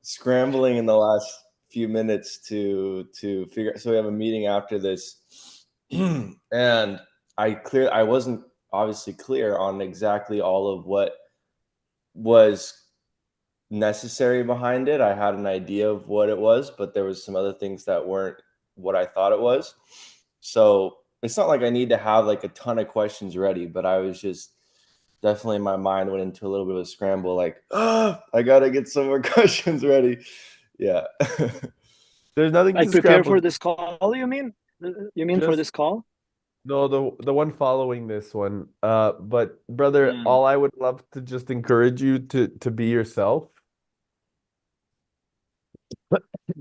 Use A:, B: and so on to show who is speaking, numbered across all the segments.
A: scrambling in the last few minutes to figure. So we have a meeting after this, and I wasn't obviously clear on exactly all of what was necessary behind it. I had an idea of what it was, but there was some other things that weren't what I thought it was. So it's not like I need to have like a ton of questions ready, but I was just definitely, my mind went into a little bit of a scramble, like, I gotta get some more questions ready. Yeah.
B: There's nothing
C: Like
B: to
C: prepare
B: scramble.
C: for this call, you mean? You mean for
B: Just
C: this call?
B: no, the one following this one. But brother,
C: Mm.
B: all I would love to just encourage you to be yourself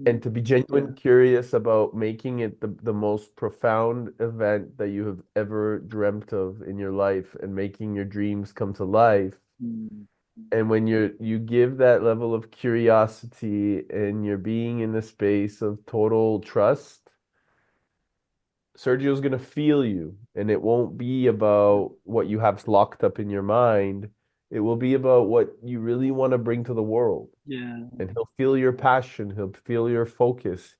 B: and to be
C: Yeah.
B: genuine curious about making it the most profound event that you have ever dreamt of in your life and making your dreams come to life.
C: Mm.
B: And when you give that level of curiosity and you're being in the space of total trust, Sergio's gonna feel you, and it won't be about what you have locked up in your mind. It will be about what you really want to bring to the world.
C: Yeah.
B: And he'll feel your passion, he'll feel your focus,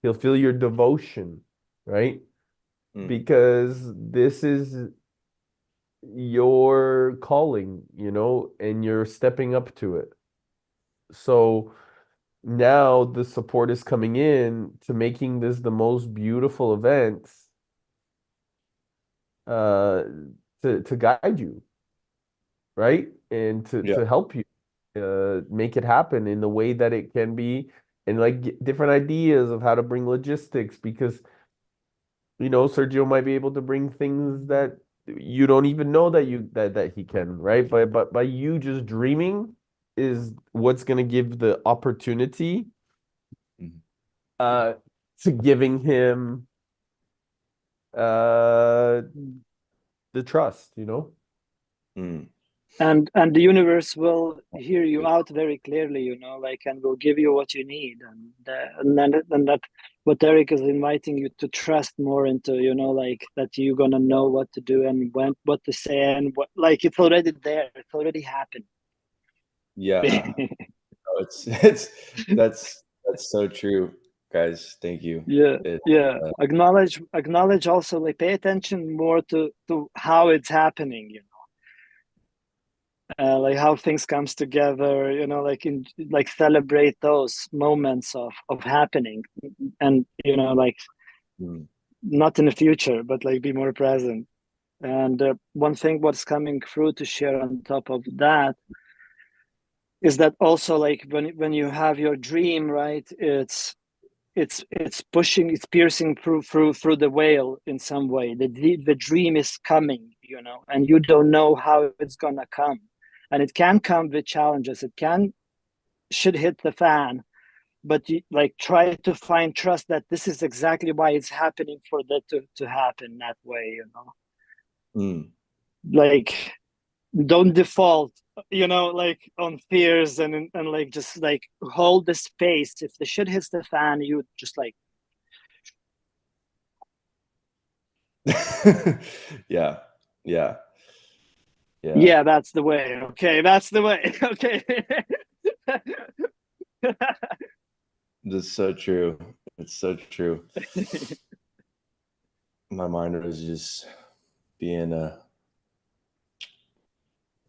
B: he'll feel your devotion, right?
A: Mm.
B: Because this is your calling, and you're stepping up to it. So now the support is coming in to making this the most beautiful event uh to guide you, right? And to
A: Yeah.
B: to help you make it happen in the way that it can be, and like different ideas of how to bring logistics, because Sergio might be able to bring things that you don't even know that he can, right? But by you just dreaming is what's going to give the opportunity
A: Mhm.
B: uh to giving him uh
C: Mm.
B: the trust,
A: Mm.
C: And the universe will hear you out very clearly, like, and will give you what you need, and that what Eric is inviting you to trust more into, like that you're gonna know what to do and when what to say and what, like, it's already there, it's already happened.
A: Yeah. No, it's that's so true, guys. Thank you.
C: Yeah,
A: It,
C: yeah.
A: uh,
C: Acknowledge also, like, pay attention more to how it's happening, like how things comes together, like celebrate those moments of happening, and like
A: mm.
C: not in the future, but like be more present. And one thing what's coming through to share on top of that is that also, like, when you have your dream, right, it's piercing through the veil in some way. The dream is coming, and you don't know how it's gonna come, and it can come with challenges. It can should hit the fan, but you, like, try to find trust that this is exactly why it's happening, for that to happen that way,
A: Mm.
C: like, don't default, like, on fears, and like, just like hold the space. If the shit hits the fan, you just like,
A: Yeah. Yeah. Yeah.
C: yeah, that's the way. Okay, that's the way. Okay.
A: That's so true. It's so true. My mind was just being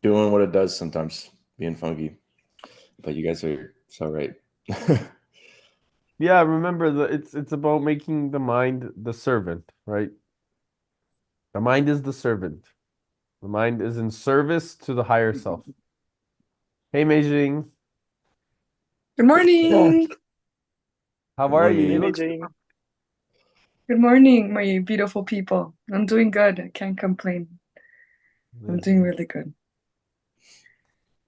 A: doing what it does sometimes, being funky. But you guys are so right.
B: Yeah, remember it's about making the mind the servant, right? The mind is the servant. The mind is in service to the higher self. Hey, Meijing,
D: Good morning.
B: how
A: Good
B: are you?
C: Hey,
B: You
A: morning.
B: look
C: Beijing.
D: Good morning, my beautiful people. I'm doing good. I can't complain. I'm
B: super.
D: doing really good.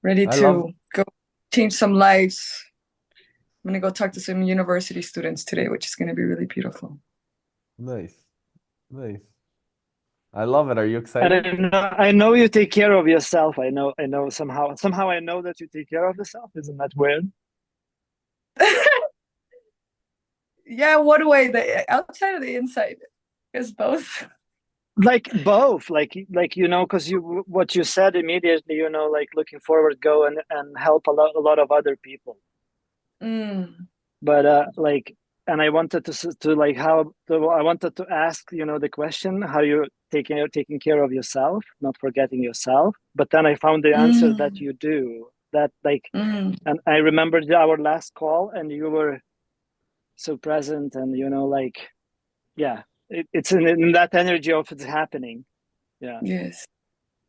D: Ready
B: I love
D: to go change some lives. I'm gonna go talk to some university students today, which is gonna be really beautiful.
B: nice, nice. I love it. Are you
C: And
B: excited?
C: I know you take care of yourself. I know somehow I know that you take care of yourself. Isn't that weird?
D: Yeah, one way, the outside or the inside? It's both.
C: Like both, like, because you what you said immediately, like looking forward, go and help a lot of other people. But like, and I wanted to like I wanted to ask, you know, the question, how you taking care of yourself, not forgetting yourself. But then I found the answer that you do that, like, and I remembered our last call, and you were so present, and you know, like, yeah, it's in that energy of it's happening. Yeah.
D: Yes.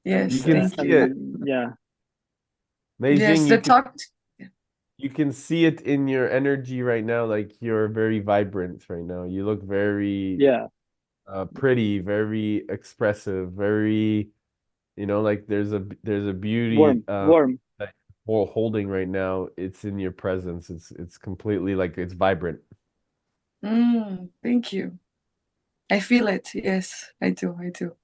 C: And,
B: You
D: Yes.
B: can
D: Thank
B: see
D: you.
B: it.
C: yeah.
B: Amazing.
D: Yes. The talk.
B: You can see it in your energy right now. Like you're very vibrant right now. You look very
C: Yeah.
B: pretty, very expressive, very, like there's a beauty
C: Warm.
B: that you're holding right now. It's in your presence. It's completely like it's vibrant.
D: Thank you. I feel it. Yes, I do. I do.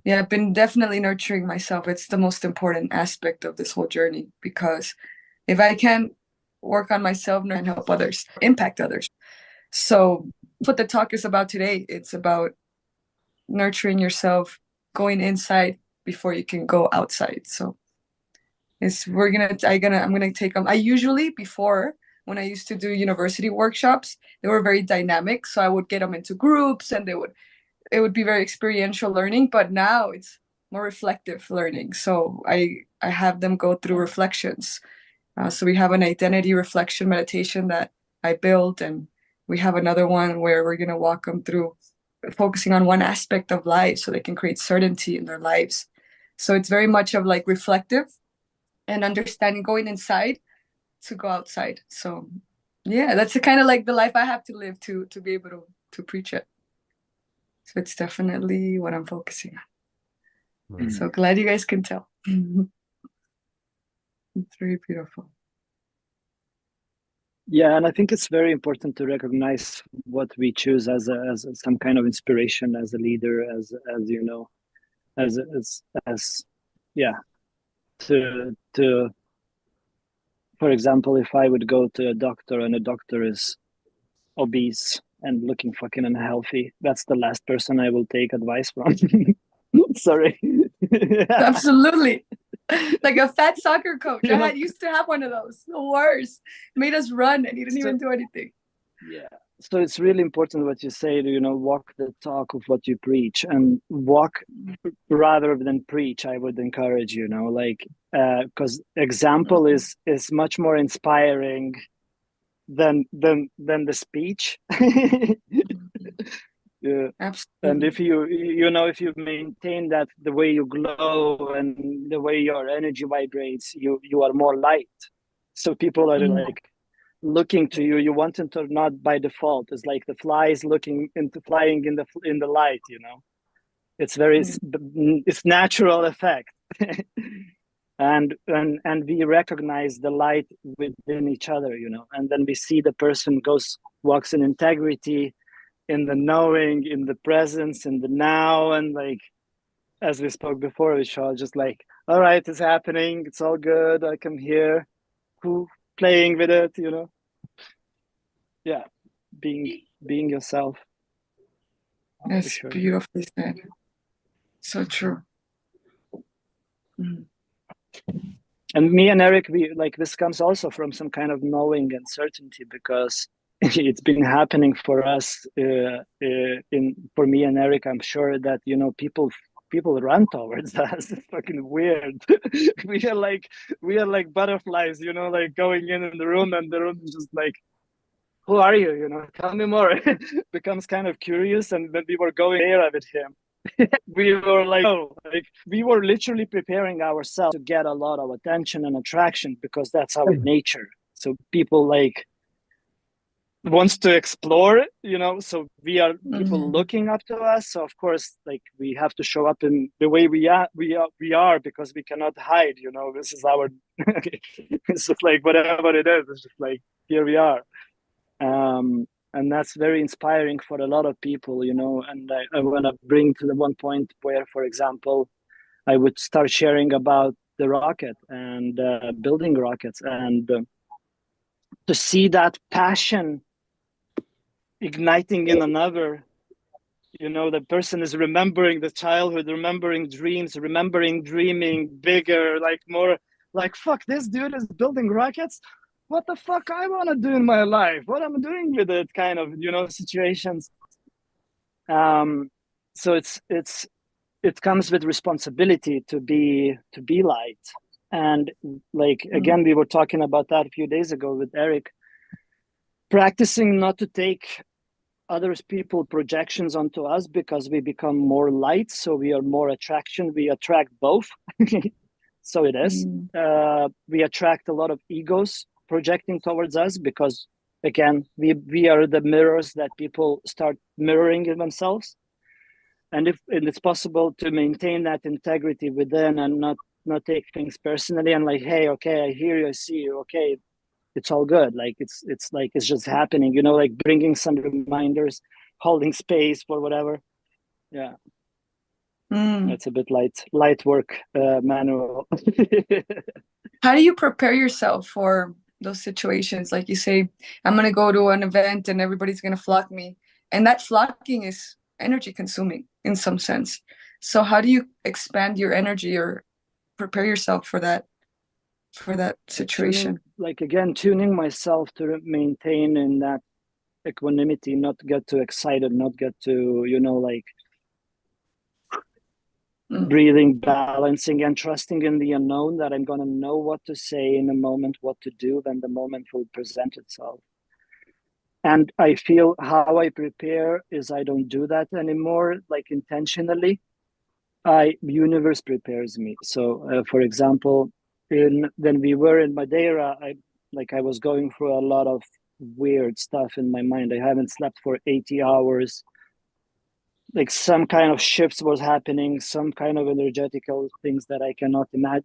D: Yeah, I've been definitely nurturing myself. It's the most important aspect of this whole journey, because if I can work on myself and help others, impact others. So what the talk is about today, it's about nurturing yourself, going inside before you can go outside. So I'm gonna take them. I usually, before, when I used to do university workshops, they were very dynamic. So I would get them into groups, and it would be very experiential learning. But now it's more reflective learning. So I have them go through reflections. So we have an identity reflection meditation that I built, and we have another one where we're gonna walk them through focusing on one aspect of life so they can create certainty in their lives. So it's very much of like reflective and understanding, going inside to go outside. So yeah, that's kind of like the life I have to live to be able to preach it. So it's definitely what I'm focusing on. So glad you guys can tell. It's very beautiful.
C: Yeah, and I think it's very important to recognize what we choose as some kind of inspiration, as a leader, as you know, as yeah, to for example, if I would go to a doctor and a doctor is obese and looking fucking unhealthy, that's the last person I will take advice from. Sorry.
D: Absolutely. Like a fat soccer coach. I used to have one of those. The worst. Made us run and he didn't even do anything.
C: Yeah. So it's really important what you say, you know, walk the talk of what you preach, and walk rather than preach. I would encourage, you know, like, because example is much more inspiring than the speech. Yeah.
D: Absolutely.
C: And if if you maintain that, the way you glow and the way your energy vibrates, you are more light. So people are like looking to you. You want them to not by default. It's like the flies looking into flying in the light. You know, it's it's natural effect. and we recognize the light within each other. You know, and then we see the person walks in integrity, in the knowing, in the presence, in the now, and like, as we spoke before, we shall just like, all right, it's happening, it's all good, I come here, who playing with it, you know. Yeah, being yourself.
D: That's sure. Beautifully said. So true.
C: And me and Eric, we like, this comes also from some kind of knowing and certainty, because it's been happening for us, for me and Eric. I'm sure that, you know, people run towards us. It's fucking weird. we are like butterflies, you know, like going in the room, and the room is just like, who are you? You know, tell me more. Becomes kind of curious. And when we were going there with him, we were like, oh, like we were literally preparing ourselves to get a lot of attention and attraction, because that's our nature. So people like wants to explore, you know, so we are people looking up to us. So of course, like, we have to show up in the way we are, because we cannot hide, you know. This is our it's just like, whatever it is, it's just like, here we are. And that's very inspiring for a lot of people, you know. And I want to bring to the one point where, for example, I would start sharing about the rocket and building rockets, and to see that passion igniting in another, you know, the person is remembering the childhood, remembering dreams, remembering dreaming bigger, like more, like, fuck, this dude is building rockets. what the fuck I want to do in my life, what I'm doing with it, kind of, situations. So it comes with responsibility to be light. And like, again, we were talking about that a few days ago with Eric, practicing not to take other people projections onto us, because we become more light, so we are more attraction, we attract both. So it is. We attract a lot of egos projecting towards us, because again, we are the mirrors that people start mirroring in themselves. And it's possible to maintain that integrity within and not take things personally, and like, hey, okay, I hear you, I see you, okay, it's all good. Like it's like it's just happening, like bringing some reminders, holding space for whatever. Yeah. It's a bit light work, manual.
D: How do you prepare yourself for those situations? Like you say, I'm gonna go to an event and everybody's gonna flock me, and that flocking is energy consuming in some sense. So how do you expand your energy or prepare yourself for that situation?
C: Tuning myself to maintain in that equanimity, not get too excited, not get too, breathing, balancing, and trusting in the unknown, that I'm going to know what to say in a moment, what to do, then the moment will present itself. And I feel how I prepare is I don't do that anymore, like intentionally. Universe prepares me. So, for example, when we were in Madeira, I was going through a lot of weird stuff in my mind. I haven't slept for 80 hours. Like some kind of shifts was happening, some kind of energetical things that I cannot imagine,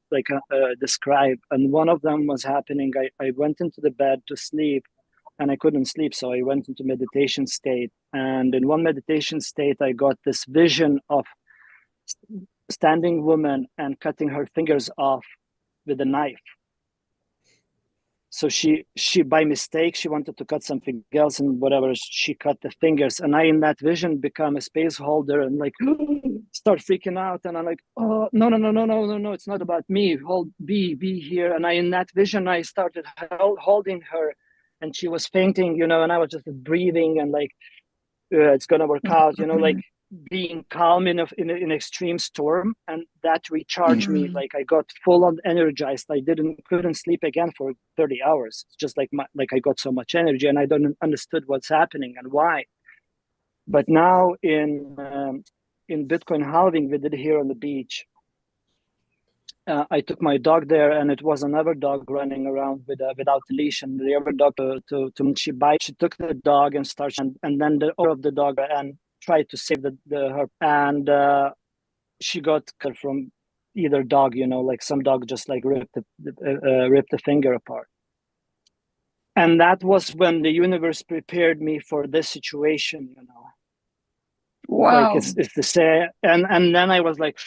C: describe. And one of them was happening. I went into the bed to sleep, and I couldn't sleep, so I went into meditation state. And in one meditation state, I got this vision of standing woman and cutting her fingers off with a knife. So she by mistake, she wanted to cut something else, and whatever, she cut the fingers. And I, in that vision, become a space holder and like start freaking out. And I'm like, oh, no, it's not about me. Be here. And in that vision, I started holding her, and she was fainting, and I was just breathing and like, it's gonna work out, like being calm in an extreme storm. And that recharged me. Like I got full on energized. I couldn't sleep again for 30 hours. It's just like I got so much energy, and I don't understood what's happening and why. But now in Bitcoin halving we did here on the beach, I took my dog there, and it was another dog running around without a leash, and the other dog she took the dog and started, and then the owner of the dog and tried to save her, and she got cut from either dog, like some dog just like ripped the finger apart. And that was when the universe prepared me for this situation,
D: Wow.
C: Like it's the same. And then I was like,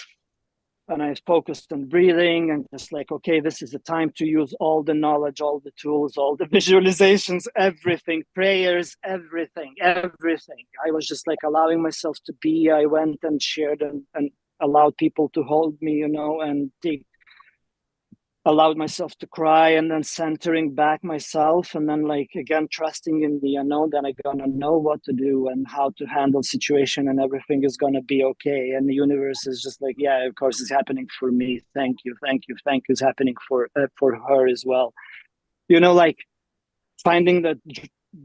C: and I focused on breathing and just like, okay, this is the time to use all the knowledge, all the tools, all the visualizations, everything, prayers, everything. I was just like allowing myself to be. I went and shared and allowed people to hold me, and allowed myself to cry, and then centering back myself, and then like again trusting in the unknown that I'm gonna know what to do and how to handle situation, and everything is gonna be okay. And the universe is just like, yeah, of course it's happening for me. Thank you. It's happening for her as well. Like finding that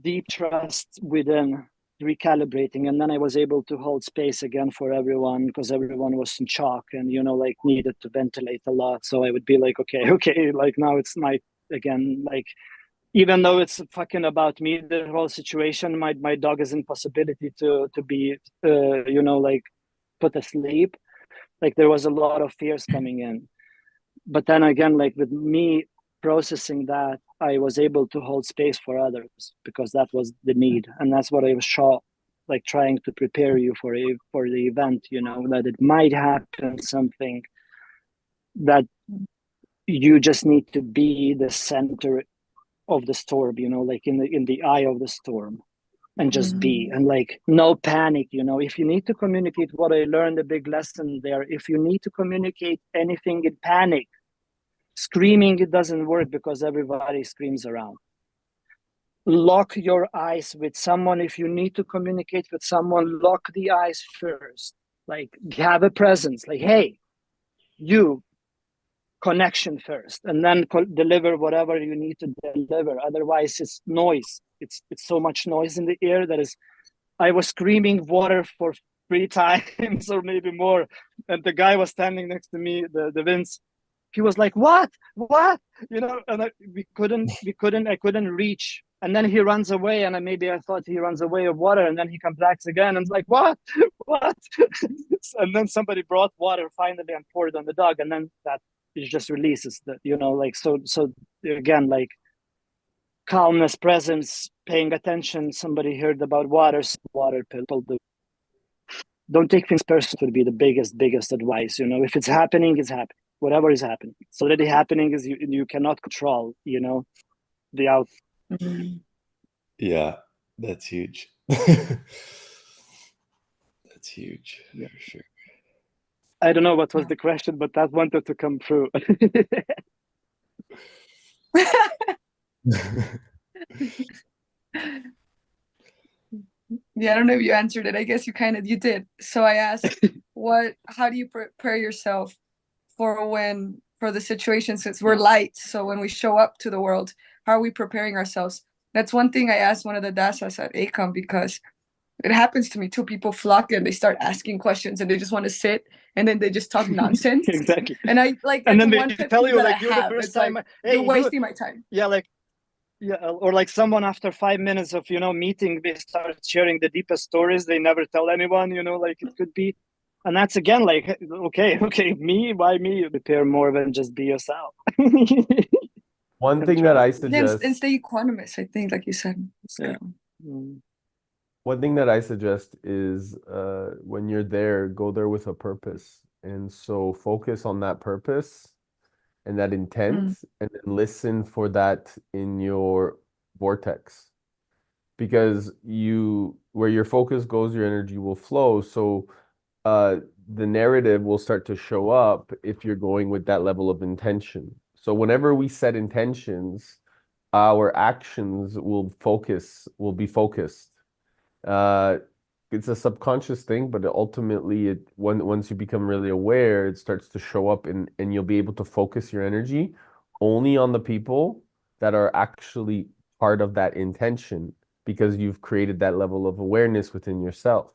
C: deep trust within, recalibrating. And then I was able to hold space again for everyone, because everyone was in shock and like needed to ventilate a lot. So I would be like, okay, like now it's night again. Like even though it's fucking about me, the whole situation, my dog is in possibility to be like put asleep. Like there was a lot of fears coming in, but then again, like with me processing that, I was able to hold space for others, because that was the need. And that's what I was like trying to prepare you for the event, that it might happen something, that you just need to be the center of the storm, like in the eye of the storm, and just be, and like no panic. If you need to communicate, what I learned, a big lesson there, if you need to communicate anything in panic, screaming, it doesn't work, because everybody screams around. lock your eyes with someone. If you need to communicate with someone, lock the eyes first. Like, have a presence. Like, hey, you, connection first, and then deliver whatever you need to deliver. Otherwise, it's noise. It's so much noise in the air that is. I was screaming water for 3 times or maybe more, and the guy was standing next to me, the Vince. He was like, what, and I couldn't reach. And then he runs away, and maybe I thought he runs away of water, and then he comes back again and it's like, what and then somebody brought water finally and poured it on the dog, and then that it just releases the, like, so again, like, calmness, presence, paying attention. Somebody heard about water people don't take things personally would be the biggest advice. If it's happening, it's happening. Whatever is happening, it's already happening. Is you cannot control, the out.
A: Yeah, that's huge. That's huge,
C: Yeah.
A: for sure.
C: I don't know what was the question, but that wanted to come through.
D: Yeah, I don't know if you answered it. I guess you did. So I asked, how do you prepare yourself for the situation, since we're light? So when we show up to the world, how are we preparing ourselves? That's one thing I asked one of the dasas at ACOM, because it happens to me too. People flock and they start asking questions and they just want to sit and then they just talk nonsense.
C: Exactly.
D: And I like,
C: and then
D: one
C: they tell you, like, you're the
D: have.
C: first
D: It's
C: time.
D: like,
C: Hey,
D: you're wasting my time.
C: Yeah, like, yeah, or like someone after 5 minutes of meeting, they start sharing the deepest stories they never tell anyone. Like, it could be, and that's again like, okay, me, why me? Prepare more than just be yourself.
B: One thing that I
D: And
B: suggest,
D: stay equanimous, I think, like you said.
C: Yeah.
B: one thing that I suggest is when you're there, go there with a purpose. And so focus on that purpose and that intent, and then listen for that in your vortex. Because where your focus goes, your energy will flow. So the narrative will start to show up if you're going with that level of intention. So whenever we set intentions, our actions will be focused. It's a subconscious thing, but ultimately, once you become really aware, it starts to show up, and you'll be able to focus your energy only on the people that are actually part of that intention, because you've created that level of awareness within yourself.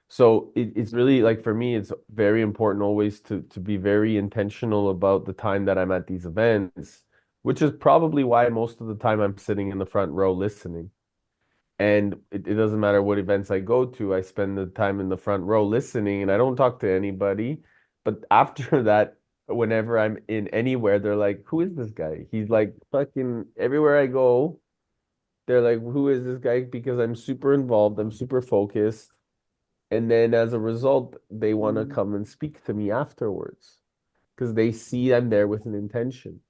B: So it's really, like, for me, it's very important always to be very intentional about the time that I'm at these events, which is probably why most of the time I'm sitting in the front row listening. And it doesn't matter what events I go to, I spend the time in the front row listening, and I don't talk to anybody. But after that, whenever I'm in anywhere, they're like, who is this guy? He's like, fucking everywhere I go, they're like, who is this guy? Because I'm super involved, I'm super focused. And then as a result, they want to come and speak to me afterwards because they see I'm there with an intention.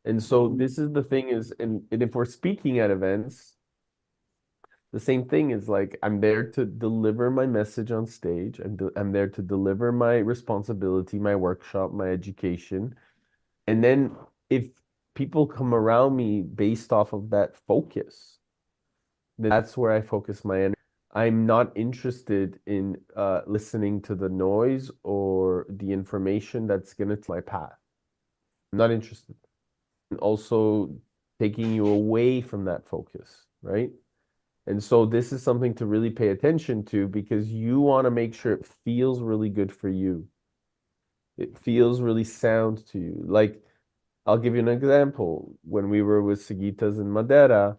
B: And so this is the thing is, and if we're speaking at events, the same thing is, like, I'm there to deliver my message on stage, and I'm there to deliver my responsibility, my workshop, my education. And then if people come around me based off of that focus, then that's where I focus my energy. I'm not interested in listening to the noise or the information that's going to my path. I'm not interested. And also taking you away from that focus, right? And so this is something to really pay attention to, because you want to make sure it feels really good for you. It feels really sound to you. Like, I'll give you an example. When we were with Seguitas in Madeira,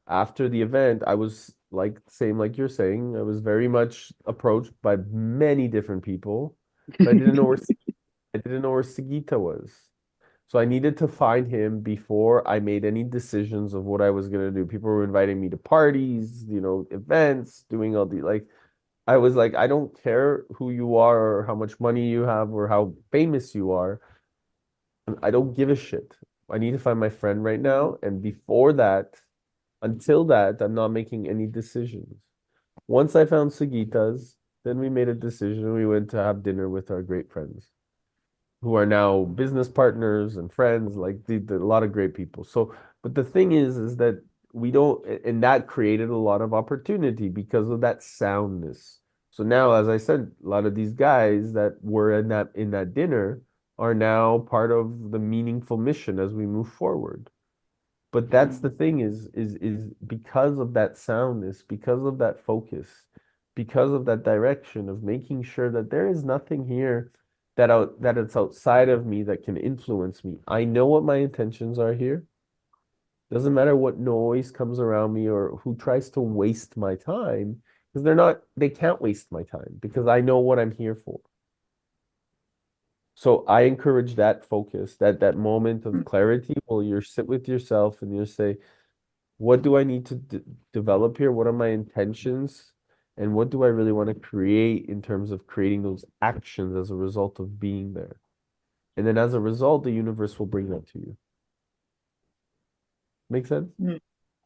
B: after the event, I was like, same like you're saying, I was very much approached by many different people, but I didn't know where Seguita was. So I needed to find him before I made any decisions of what I was gonna do. People were inviting me to parties, events, doing all the, like, I was like, I don't care who you are or how much money you have or how famous you are. I don't give a shit. I need to find my friend right now. And until that, I'm not making any decisions. Once I found Sagitas, then we made a decision. We went to have dinner with our great friends who are now business partners and friends, like a lot of great people. So, but the thing is that and that created a lot of opportunity because of that soundness. So now, as I said, a lot of these guys that were in that dinner are now part of the meaningful mission as we move forward. But that's the thing is because of that soundness, because of that focus, because of that direction of making sure that there is nothing here that it's outside of me that can influence me. I know what my intentions are here. Doesn't matter what noise comes around me or who tries to waste my time, because they can't waste my time because I know what I'm here for. So I encourage that focus, that moment of clarity where you sit with yourself and you say, what do I need to develop here? What are my intentions? And what do I really want to create in terms of creating those actions as a result of being there? And then as a result, the universe will bring that to you. Make sense?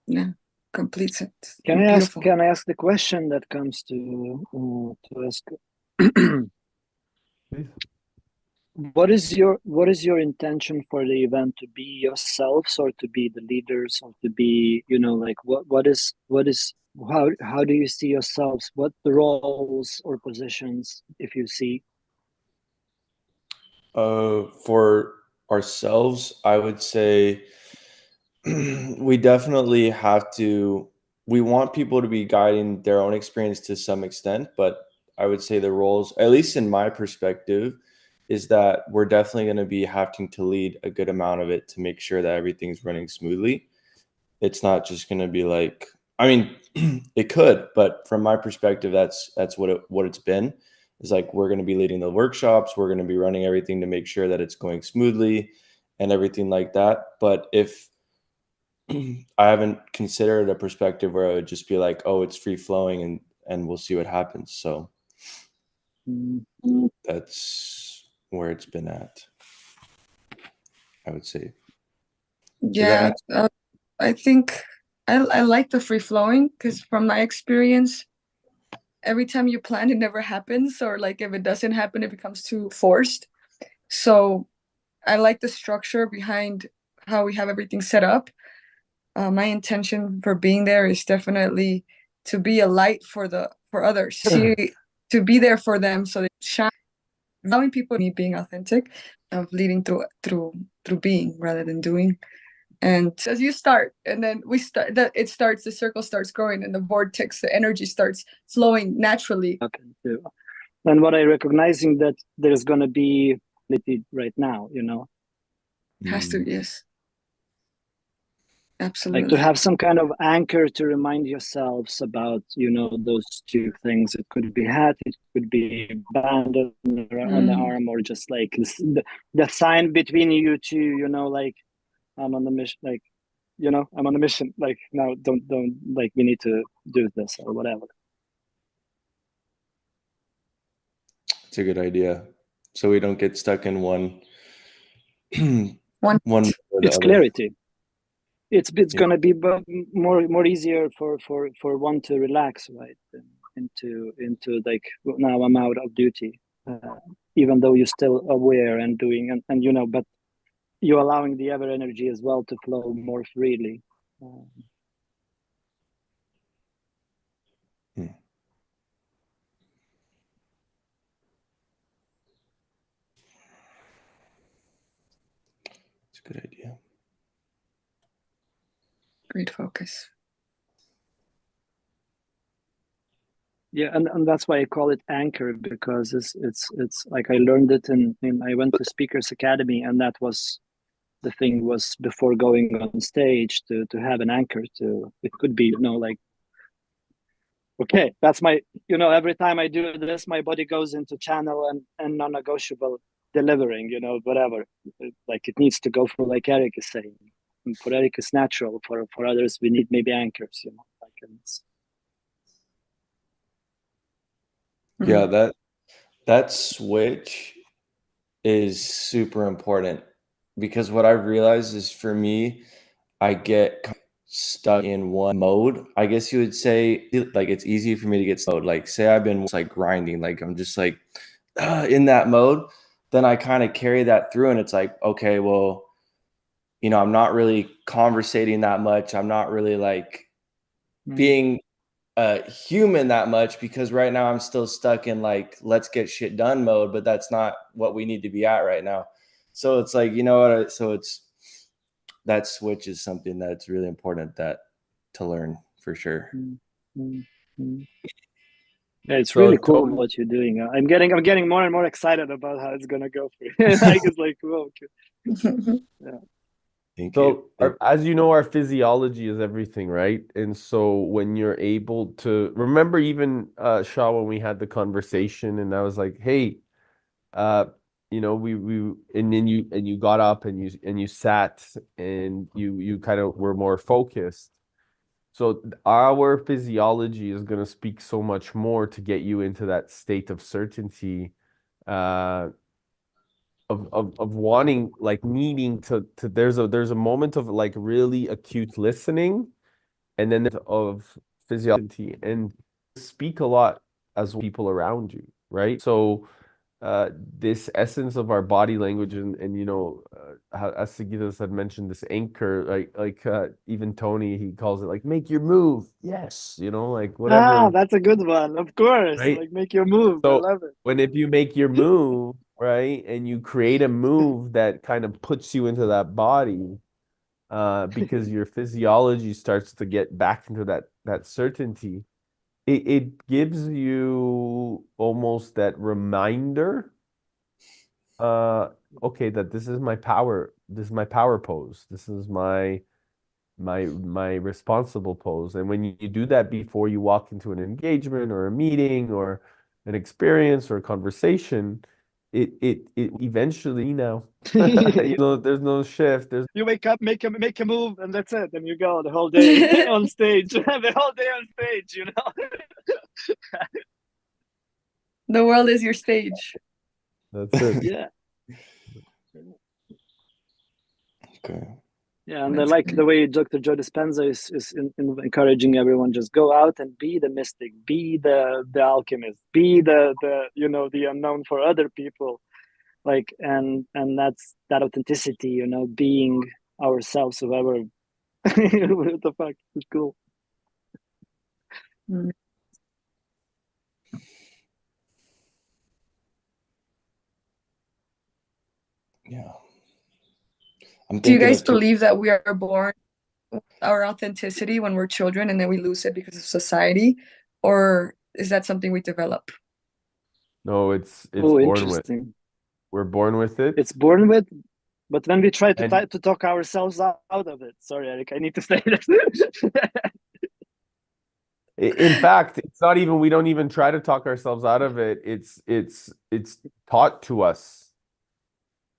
D: Yeah, complete sense.
C: Can
D: Beautiful.
C: I ask the question that comes to ask?
B: Please.
C: What is your intention for the event? To be yourselves, or to be the leaders, or to be, like how do you see yourselves? What the roles or positions, if you see?
A: For ourselves, I would say we definitely have to. We want people to be guiding their own experience to some extent, but I would say the roles, at least in my perspective, is that we're definitely going to be having to lead a good amount of it to make sure that everything's running smoothly. It's not just going to be like, I mean, it could, but from my perspective, that's what it's been. Is like we're going to be leading the workshops, we're going to be running everything to make sure that it's going smoothly and everything like that. But if I haven't considered a perspective where it would just be like, oh, it's free flowing and we'll see what happens. So that's where it's been at, I would say.
D: Yeah, I think I like the free flowing because from my experience, every time you plan, it never happens, or like if it doesn't happen, it becomes too forced. So I like the structure behind how we have everything set up. My intention for being there is definitely to be a light for others, to be there for them, so they shine, allowing people me being authentic, of leading through being rather than doing. And as you start, and then we start, that it starts, the circle starts growing, and the vortex, the energy starts flowing naturally.
C: Okay. And what I recognizing that there's gonna be right now,
D: Has to, yes. Absolutely.
C: Like to have some kind of anchor to remind yourselves about, those two things. It could be hat, it could be band on the arm, or just like the sign between you two, like I'm on the mission, like, I'm on the mission, like now don't like we need to do this or whatever.
A: It's a good idea. So we don't get stuck in one.
C: It's clarity. It's gonna be more easier for one to relax, right? Into like, now I'm out of duty, even though you're still aware and doing and but you're allowing the other energy as well to flow more freely.
A: It's a good idea.
D: Great focus.
C: Yeah, and that's why I call it anchor, because it's like I learned it in I went to Speakers Academy, and that was the thing, was before going on stage to have an anchor. To it could be, like, okay, that's my, every time I do this, my body goes into channel and non-negotiable delivering, whatever, like it needs to go for, like Eric is saying. And for Eric, it's natural. For others, we need maybe anchors, like it's.
A: Yeah, that switch is super important, because what I've realized is, for me, I get stuck in one mode, I guess you would say. Like it's easy for me to get mode. Like say I've been like grinding, like I'm just like in that mode, then I kind of carry that through, and it's like, okay, well, I'm not really conversating that much. I'm not really like being human that much, because right now I'm still stuck in like, let's get shit done mode, but that's not what we need to be at right now. So it's like, that switch is something that's really important to learn for sure.
C: Yeah, it's really cool what you're doing. I'm getting more and more excited about how it's gonna go for you. Like, it's like, whoa, okay. Yeah.
A: Thank you.
B: As you know, our physiology is everything, right? And so when you're able to remember, even Shaw, when we had the conversation, and I was like, "Hey, we and then you got up and you sat and you kind of were more focused." So our physiology is going to speak so much more to get you into that state of certainty, of wanting, like needing to there's a moment of like really acute listening, and then of physiology, and speak a lot as people around you, right? So this essence of our body language, and as Sigitas had mentioned, this anchor, like even Tony, he calls it like, make your move. Yes, like whatever.
C: That's a good one, of course.
B: Right?
C: Like, make your move. I
B: So
C: love it.
B: if you make your move, right, and you create a move that kind of puts you into that body, because your physiology starts to get back into that certainty, it gives you almost that reminder, okay, that this is my power pose, this is my responsible pose. And when you do that before you walk into an engagement or a meeting or an experience or a conversation, it eventually, there's no shift.
C: You wake up, make a move, and that's it. And you go the whole day on stage. The whole day on stage,
D: The world is your stage.
B: That's it.
C: Yeah.
A: Okay.
C: Yeah, and I like the way Dr. Joe Dispenza is encouraging everyone, just go out and be the mystic, be the alchemist, be the unknown for other people, like, and that's that authenticity, being ourselves, whoever. What the fuck? It's cool.
A: Yeah.
D: Do you guys believe that we are born with our authenticity when we're children and then we lose it because of society? Or is that something we develop?
B: No, it's
C: Oh,
B: born with.
C: interesting.
B: We're born with it.
C: It's born with, but when we try to talk ourselves out of it. Sorry, Eric, I need to say this.
B: In fact, it's not even, we don't even try to talk ourselves out of it. It's taught to us.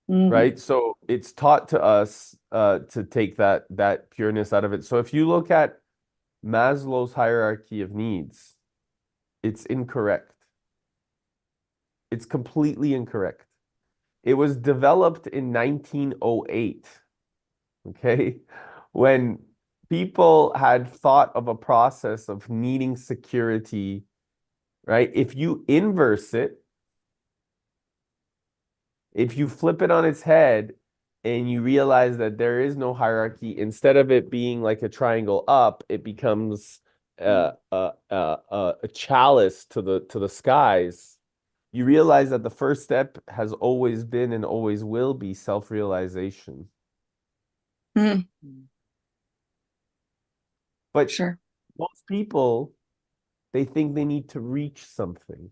B: Right? So it's taught to us to take that pureness out of it. So if you look at Maslow's hierarchy of needs, it's incorrect. It's completely incorrect. It was developed in 1908, okay? When people had thought of a process of needing security, right? If you inverse it, if you flip it on its head and you realize that there is no hierarchy, instead of it being like a triangle up, it becomes a chalice to the skies. You realize that the first step has always been and always will be self-realization. But
D: sure,
B: most people, they think they need to reach something.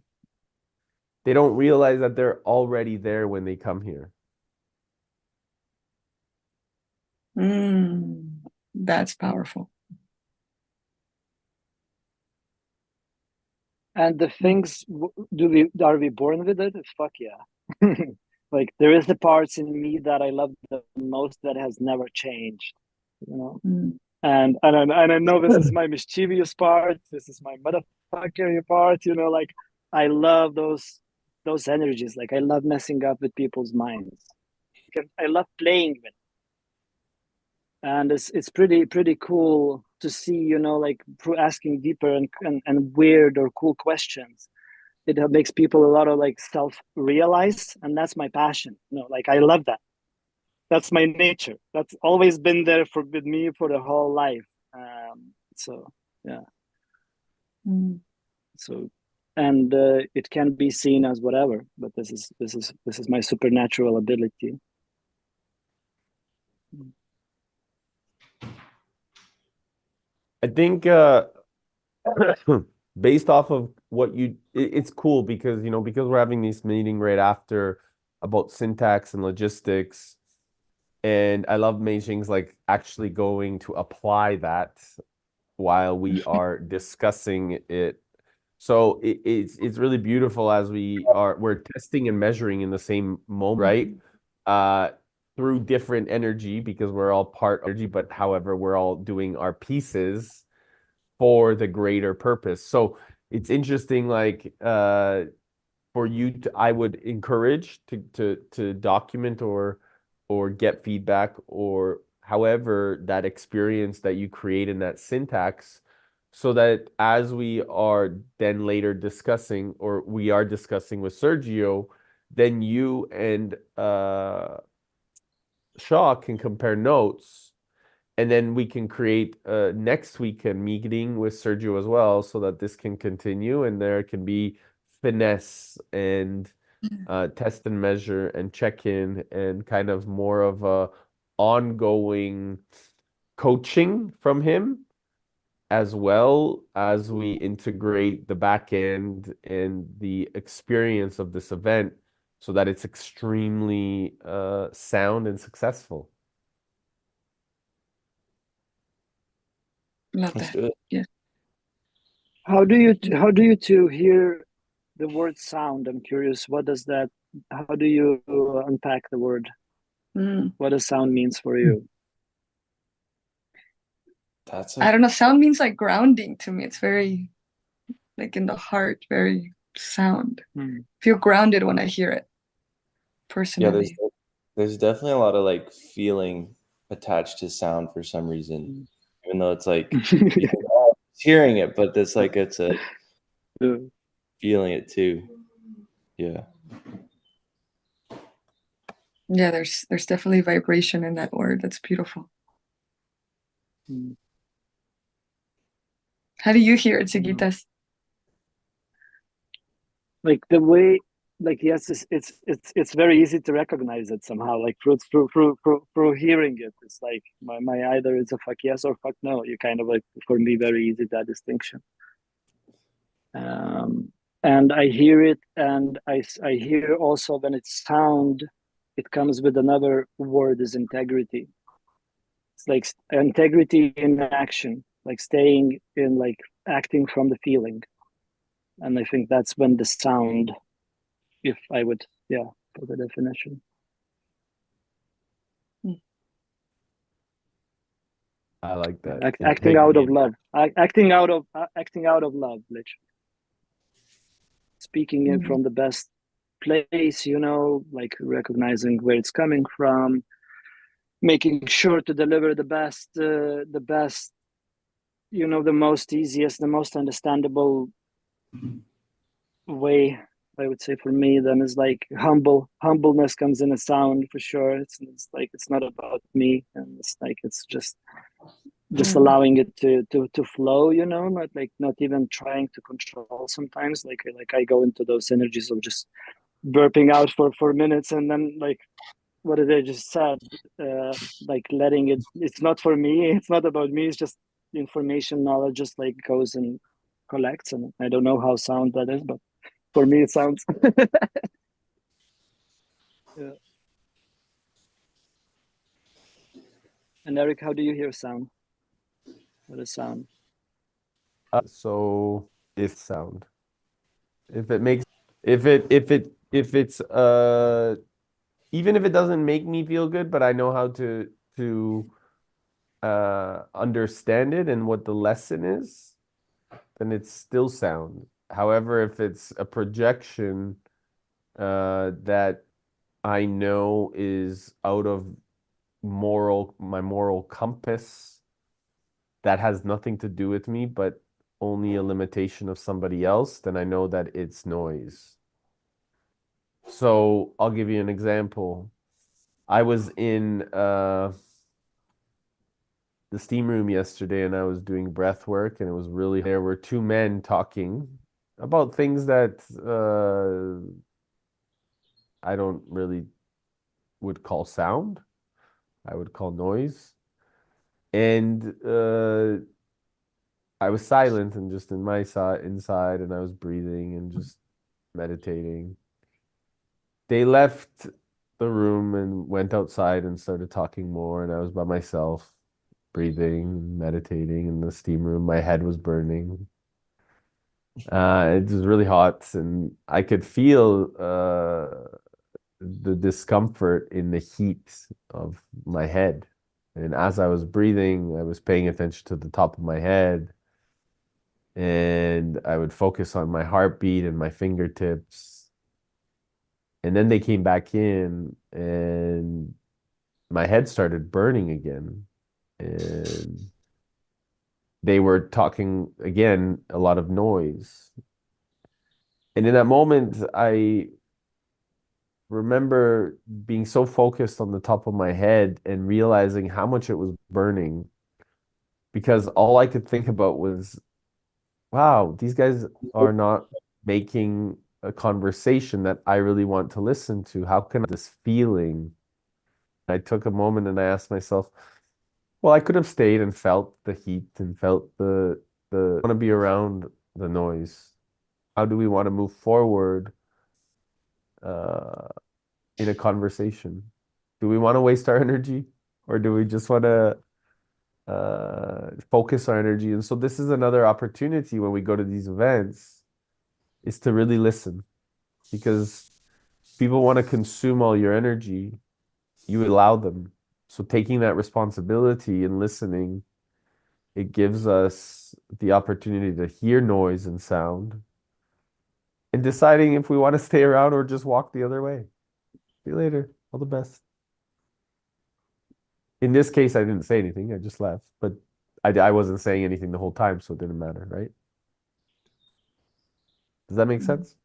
B: They don't realize that they're already there when they come here.
D: That's powerful.
C: And the things, are we born with it? Fuck yeah. Like, there is the parts in me that I love the most that has never changed, And I know this is my mischievous part. This is my motherfucker part. Like, I love those energies. Like, I love messing up with people's minds. I love playing with. And it's pretty cool to see, like, through asking deeper and weird or cool questions, it makes people a lot of like self-realize, and that's my passion. Like, I love that. that's my nature. That's always been there with me for the whole life. So yeah. So, and it can be seen as whatever, but this is my supernatural ability.
B: I think based off of what it's cool because because we're having this meeting right after about syntax and logistics, and I love Meijing's like actually going to apply that while we are discussing it. So it's really beautiful as we're testing and measuring in the same moment, right? Through different energy because we're all part of energy, but however, we're all doing our pieces for the greater purpose. So it's interesting, like for you to, I would encourage to document or get feedback or however that experience that you create in that syntax, so that as we are then later discussing or we are discussing with Sergio, then you and Shaw can compare notes, and then we can create next week a meeting with Sergio as well, so that this can continue and there can be finesse and test and measure and check in and kind of more of a ongoing coaching from him, as well as we integrate the back end and the experience of this event so that it's extremely sound and successful.
D: Love
A: Let's
D: that.
A: do it.
D: Yeah.
C: How do you two hear the word sound? I'm curious. What does that? How do you unpack the word? What does sound means for you?
D: I don't know. Sound means like grounding to me. It's very like in the heart, very sound. Feel grounded when I hear it. Personally.
A: Yeah, there's definitely a lot of like feeling attached to sound for some reason, even though it's like you think, oh, it's hearing it, but it's like it's a feeling it too. Yeah.
D: Yeah, there's definitely vibration in that word. That's beautiful. How do you hear it, Chiquitas?
C: Like the way, like yes, it's very easy to recognize it somehow. Like through hearing it, it's like my either it's a fuck yes or fuck no. You kind of like, for me, very easy that distinction. And I hear it, and I hear also when it's sound, it comes with another word, is integrity. It's like integrity in action, like staying in, like acting from the feeling. And I think that's when the sound, if I would, put the definition.
B: I like that.
C: Acting out of love. Acting out of love, literally. Speaking it from the best place, like recognizing where it's coming from, making sure to deliver the best, the most easiest, the most understandable way. I would say for me, then is like humbleness comes in a sound for sure. It's like it's not about me, and it's like it's just allowing it to flow, not even trying to control. Sometimes like I go into those energies of just burping out for minutes, and then like what did I just said, like letting it's not for me, it's not about me, it's just information, knowledge just like goes and collects. And I don't know how sound that is, but for me it sounds yeah. And Eric, how do you hear sound? What is sound?
B: So if sound, if it's even if it doesn't make me feel good, but I know how to understand it and what the lesson is, then it's still sound. However, if it's a projection that I know is out of my moral compass, that has nothing to do with me, but only a limitation of somebody else, then I know that it's noise. So I'll give you an example. I was in the steam room yesterday and I was doing breath work and it was really there were two men talking about things that I don't really would call sound. I would call noise. And I was silent and just in my side inside and I was breathing and just meditating. They left the room and went outside and started talking more and I was by myself, breathing, meditating in the steam room. My head was burning. It was really hot and I could feel the discomfort in the heat of my head. And as I was breathing, I was paying attention to the top of my head and I would focus on my heartbeat and my fingertips. And then they came back in and my head started burning again. And they were talking again, a lot of noise. And in that moment, I remember being so focused on the top of my head and realizing how much it was burning because all I could think about was, wow, these guys are not making a conversation that I really want to listen to. How can I this feeling? I took a moment and I asked myself, well, I could have stayed and felt the heat and felt the want to be around the noise. How do we want to move forward uh, in a conversation? Do we want to waste our energy or do we just want to focus our energy? And so this is another opportunity when we go to these events is to really listen because people want to consume all your energy. You allow them. So taking that responsibility and listening, it gives us the opportunity to hear noise and sound and deciding if we want to stay around or just walk the other way. See you later. All the best. In this case, I didn't say anything. I just left, but I wasn't saying anything the whole time, so it didn't matter, right? Does that make sense?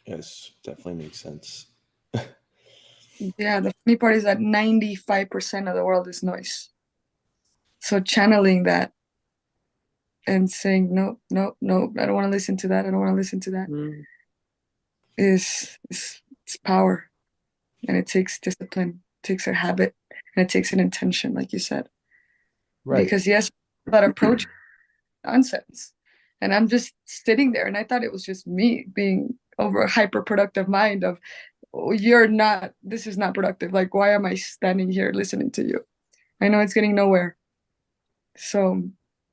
A: Yes, definitely makes sense.
D: Yeah, the funny part is that 95% of the world is noise. So channeling that and saying, no, no, no, I don't want to listen to that. I don't want to listen to that is it's power. And it takes discipline, it takes a habit, and it takes an intention, like you said.
B: Right.
D: Because yes, that approach nonsense. And I'm just sitting there and I thought it was just me being over a hyper productive mind of, oh, you're not, this is not productive. Like, why am I standing here listening to you? I know it's getting nowhere. So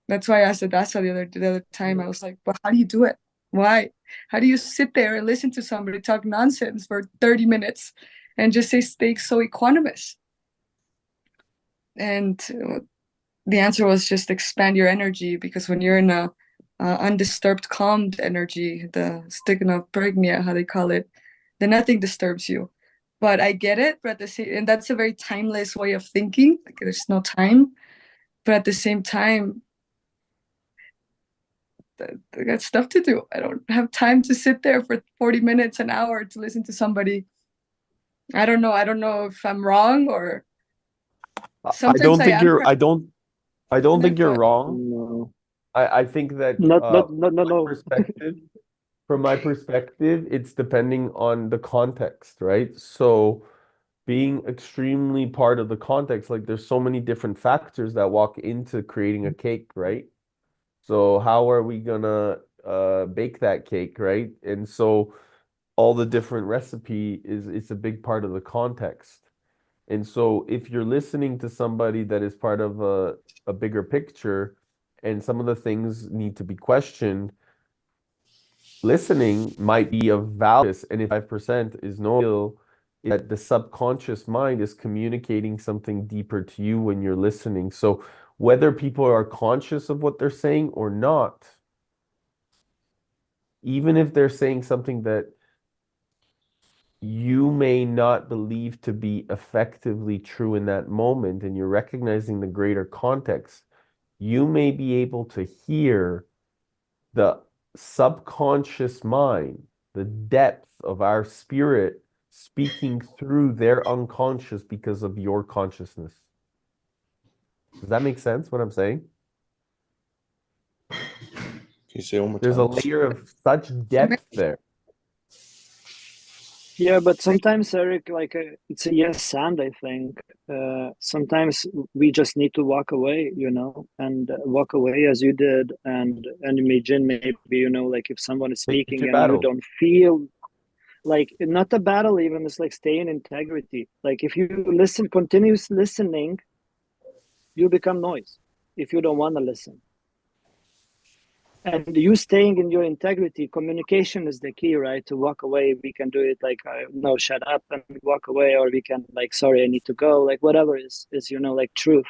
D: that's why I asked Adasa the other time. I was like, but how do you do it? Why? How do you sit there and listen to somebody talk nonsense for 30 minutes and just stay so equanimous? And the answer was just expand your energy, because when you're in a undisturbed, calmed energy, the stigma, how they call it, then nothing disturbs you. But I get it, but at the same, and that's a very timeless way of thinking. Like there's no time, but at the same time, I got stuff to do. I don't have time to sit there for 40 minutes, an hour to listen to somebody. I don't know. I don't know if I'm wrong or
B: I
D: sometimes
B: don't
D: I
B: think
D: am
B: you're I don't think
D: passionate,
B: you're
D: but
B: wrong.
C: No,
B: I think that
C: not
B: my
C: no.
B: perspective, from my perspective, it's depending on the context, right? So being extremely part of the context, like there's so many different factors that walk into creating a cake, right? So how are we gonna bake that cake, right? And so all the different recipe is it's a big part of the context. And so if you're listening to somebody that is part of a bigger picture and some of the things need to be questioned, listening might be of value. And if 5% is no skill, that the subconscious mind is communicating something deeper to you when you're listening. So whether people are conscious of what they're saying or not, even if they're saying something that you may not believe to be effectively true in that moment, and you're recognizing the greater context, you may be able to hear the subconscious mind, the depth of our spirit speaking through their unconscious because of your consciousness. Does that make sense what I'm saying?
A: Can you say it one more
B: There's a
A: time?
B: layer of such depth there.
C: Yeah, but sometimes, Eric, like it's a yes and I think. Sometimes we just need to walk away, and walk away as you did, and imagine maybe, like if someone is
B: Pick
C: speaking
B: your
C: and you
B: battle.
C: don't feel like, not a battle even, it's like stay in integrity. Like if you listen, continuous listening, you become noise if you don't want to listen. And you staying in your integrity, communication is the key, right? To walk away, we can do it like, no, shut up and walk away, or we can like, sorry, I need to go, like whatever is like truth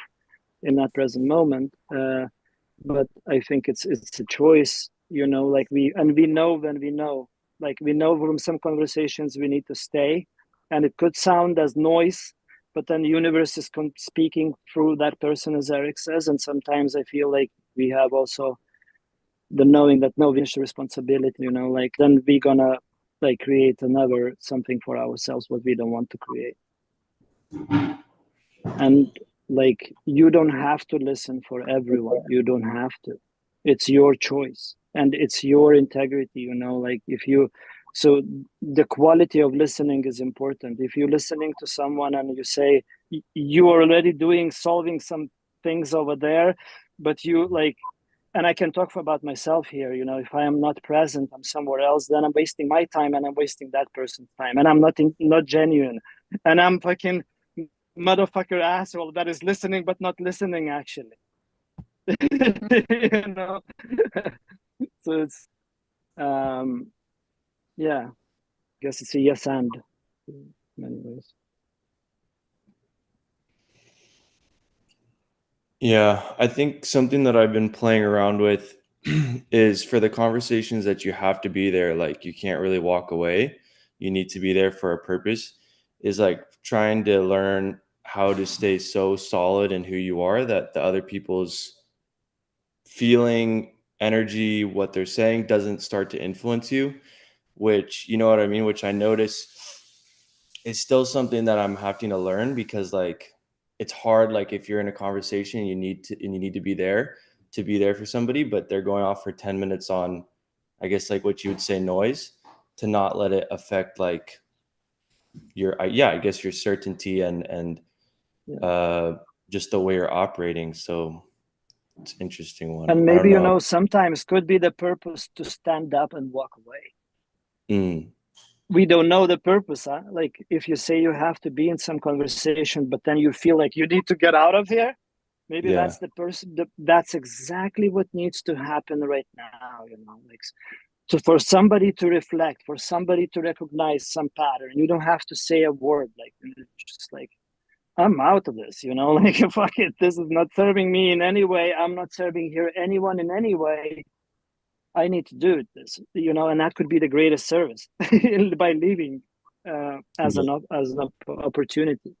C: in that present moment. But I think it's a choice, like we know when we know, like we know from some conversations we need to stay, and it could sound as noise, but then the universe is speaking through that person, as Eric says. And sometimes I feel like we have also the knowing that no, we finish the responsibility, like then we gonna like create another something for ourselves what we don't want to create. And like, you don't have to listen for everyone, you don't have to. It's your choice and it's your integrity, like if you, so the quality of listening is important. If you're listening to someone and you say you are already solving some things over there, but you like, and I can talk about myself here, if I am not present, I'm somewhere else, then I'm wasting my time and I'm wasting that person's time, and I'm not genuine, and I'm fucking motherfucker asshole that is listening but not listening actually. you know so it's yeah, I guess it's a yes and in many ways.
A: Yeah, I think something that I've been playing around with is for the conversations that you have to be there, like you can't really walk away. You need to be there for a purpose, is like trying to learn how to stay so solid in who you are that the other people's feeling, energy, what they're saying doesn't start to influence you, which, you know what I mean, which I notice is still something that I'm having to learn, because like it's hard, like if you're in a conversation, you need to be there for somebody, but they're going off for 10 minutes on, I guess, like what you would say noise, to not let it affect like your I guess your certainty and
C: Yeah.
A: just the way you're operating. So it's an interesting one.
C: And
A: I don't
C: maybe,
A: know.
C: sometimes could be the purpose to stand up and walk away.
A: Mm,
C: We don't know the purpose, huh? Like if you say you have to be in some conversation but then you feel like you need to get out of here, maybe
A: yeah.
C: that's the person, that's exactly what needs to happen right now, like, so for somebody to reflect, for somebody to recognize some pattern, you don't have to say a word, like just like, I'm out of this, like fuck it, this is not serving me in any way, I'm not serving here anyone in any way, I need to do this, and that could be the greatest service by leaving, as
A: Yeah.
C: an opportunity.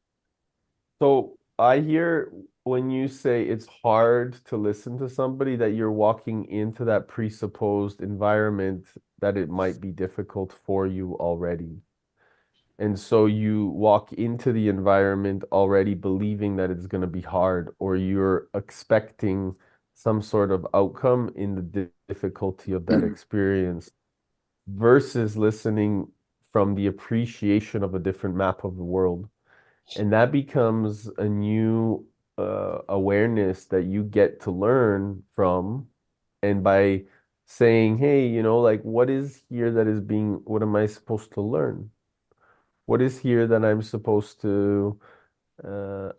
B: So I hear when you say it's hard to listen to somebody, that you're walking into that presupposed environment that it might be difficult for you already. And so you walk into the environment already believing that it's going to be hard, or you're expecting some sort of outcome in the difficulty of that experience, versus listening from the appreciation of a different map of the world. And that becomes a new awareness that you get to learn from. And by saying, hey, like, what is here that is what am I supposed to learn? What is here that I'm supposed to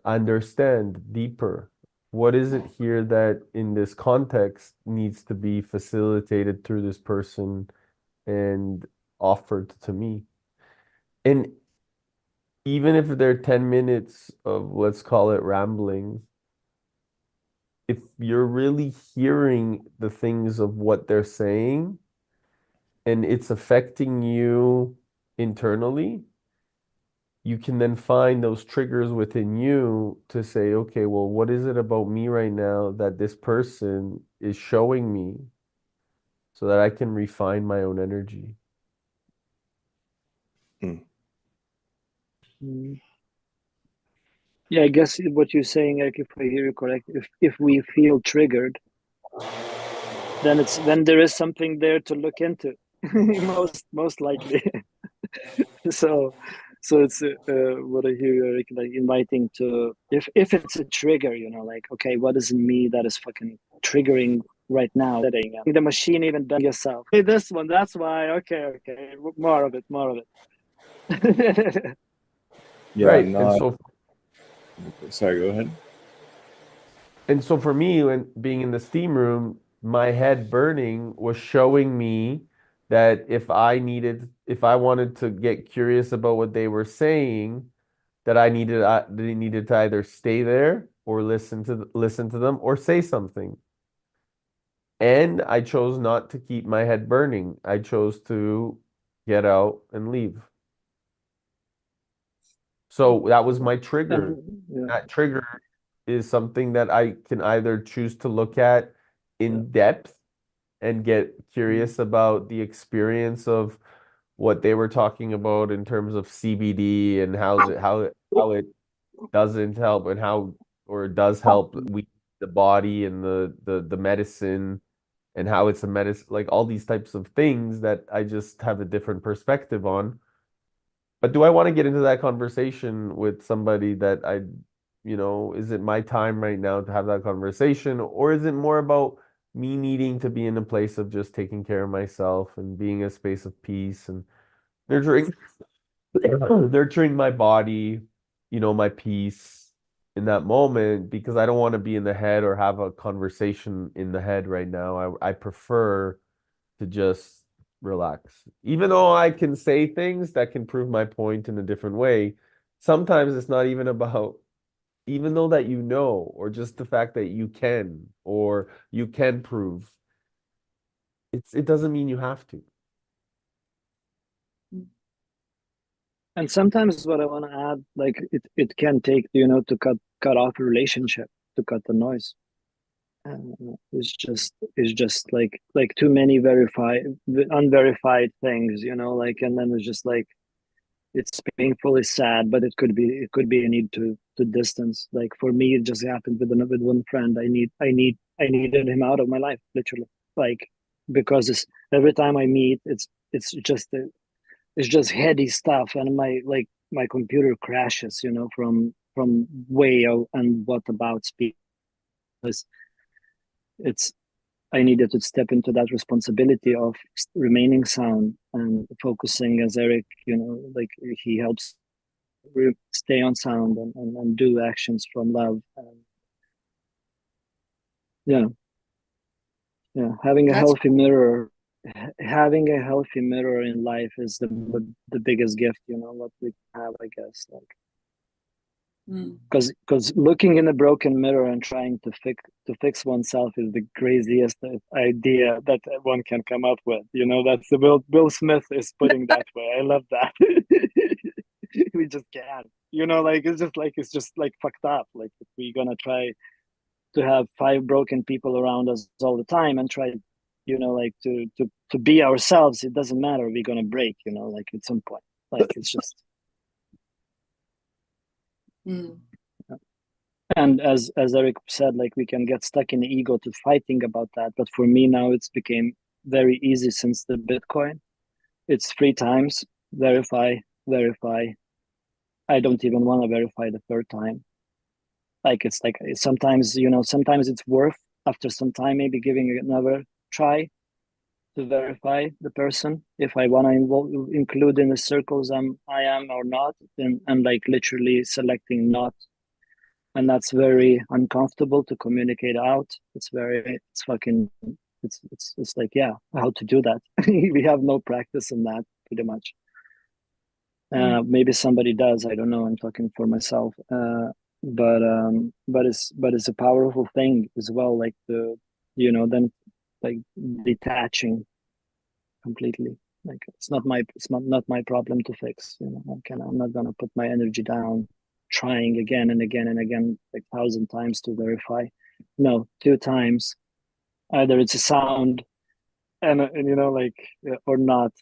B: understand deeper? What is it here that in this context needs to be facilitated through this person and offered to me? And even if they're 10 minutes of, let's call it, rambling, if you're really hearing the things of what they're saying and it's affecting you internally, you can then find those triggers within you to say, okay, well, what is it about me right now that this person is showing me, so that I can refine my own energy?
A: Mm.
C: Mm. Yeah, I guess what you're saying, Eric, if I hear you correct, if we feel triggered, then there is something there to look into, most likely. So it's what I hear you, Eric, like inviting to, if it's a trigger, you know, like, okay, what is in me that is fucking triggering right now? The machine even done yourself. Hey, this one, that's why. Okay, more of it.
A: Yeah,
B: Right.
A: no.
B: And so
A: Sorry, go ahead.
B: And so for me, when being in the steam room, my head burning was showing me that if I wanted to get curious about what they were saying, that they needed to either stay there or listen to them or say something. And I chose not to keep my head burning. I chose to get out and leave. So that was my trigger.
C: Yeah.
B: That trigger is something that I can either choose to look at in depth and get curious about the experience of what they were talking about in terms of CBD and how it doesn't help and how or it does help the body and the medicine and how it's a medicine, like all these types of things that I just have a different perspective on. But do I want to get into that conversation with somebody that is it my time right now to have that conversation? Or is it more about me needing to be in a place of just taking care of myself and being a space of peace and nurturing nurturing my body, my peace in that moment because I don't want to be in the head or have a conversation in the head right now. I prefer to just relax. Even though I can say things that can prove my point in a different way, sometimes it's not even about, even though that or just the fact that you can or you can prove, it doesn't mean you have to.
C: And sometimes what I want to add, like it can take, to cut off a relationship, to cut the noise. It's just like too many unverified things, like, and then it's just like it's painfully sad, but it could be a need to distance. Like for me, it just happened with one friend. I needed him out of my life, literally, like because every time I meet, it's just heady stuff, and my computer crashes, from way out and what about speed. It's I needed to step into that responsibility of remaining sound and focusing, as Eric, like he helps stay on sound and do actions from love. And yeah, yeah,
D: That's
C: having a healthy mirror in life is the biggest gift, what we have, I guess. Like,
D: mm,
C: because looking in a broken mirror and trying to fix oneself is the craziest idea that one can come up with. That's the Will Smith is putting that way. I love that. We just can't. Like it's just like fucked up. Like if we're gonna try to have five broken people around us all the time and try, like to be ourselves, it doesn't matter. We're gonna break. Like at some point. Like it's just.
D: mm,
C: And as Eric said, like we can get stuck in the ego to fighting about that. But for me now, it's became very easy since the Bitcoin. It's 3 times verify, verify. I don't even want to verify the third time. Like it's like sometimes it's worth after some time maybe giving it another try to verify the person if I want to include in the circles I am or not. And I'm like literally selecting not, and that's very uncomfortable to communicate out. It's like, yeah, how to do that. We have no practice in that, pretty much.
D: mm.
C: Maybe somebody does, I don't know, I'm talking for myself. But it's a powerful thing as well, like then like detaching completely. Like it's not my problem to fix. I'm not gonna put my energy down trying again and again and again, like 1,000 times to verify. No, 2 times. Either it's a sound and like or not.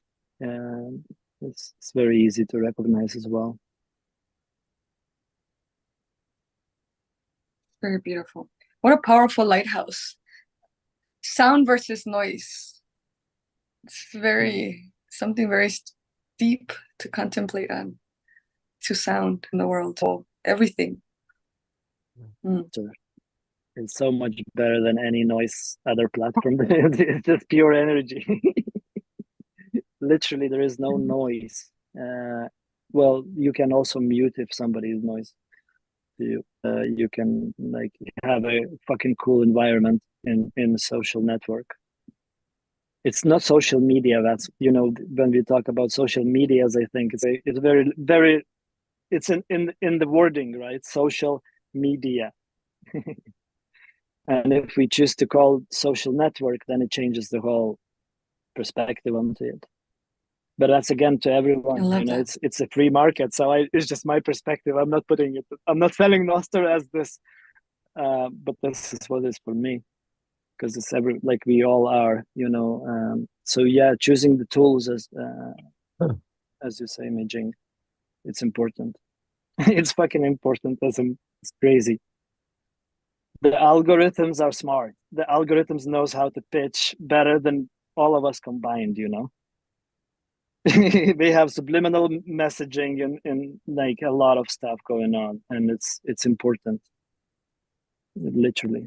C: Um, it's very easy to recognize as well.
D: Very beautiful. What a powerful lighthouse. Sound versus noise. It's something very deep to contemplate on, to sound in the world, so everything.
C: It's so much better than any noise other platform. It's just pure energy. Literally, there is no noise. Well, you can also mute if somebody is noise. You can like have a fucking cool environment in a social network. It's not social media. That's, you know, when we talk about social medias, I think it's very it's in the wording, right? Social media. And if we choose to call social network, then it changes the whole perspective onto it. But that's again to everyone, you know, it's a free market. So it's just my perspective. I'm not putting it, I'm not selling Noster as this, but this is what is for me, because it's like we all are, you know. So yeah, choosing the tools as you say, Mijing, it's important. It's fucking important. It's crazy. The algorithms are smart. The algorithms knows how to pitch better than all of us combined, you know. They have subliminal messaging and like a lot of stuff going on, and it's important, literally.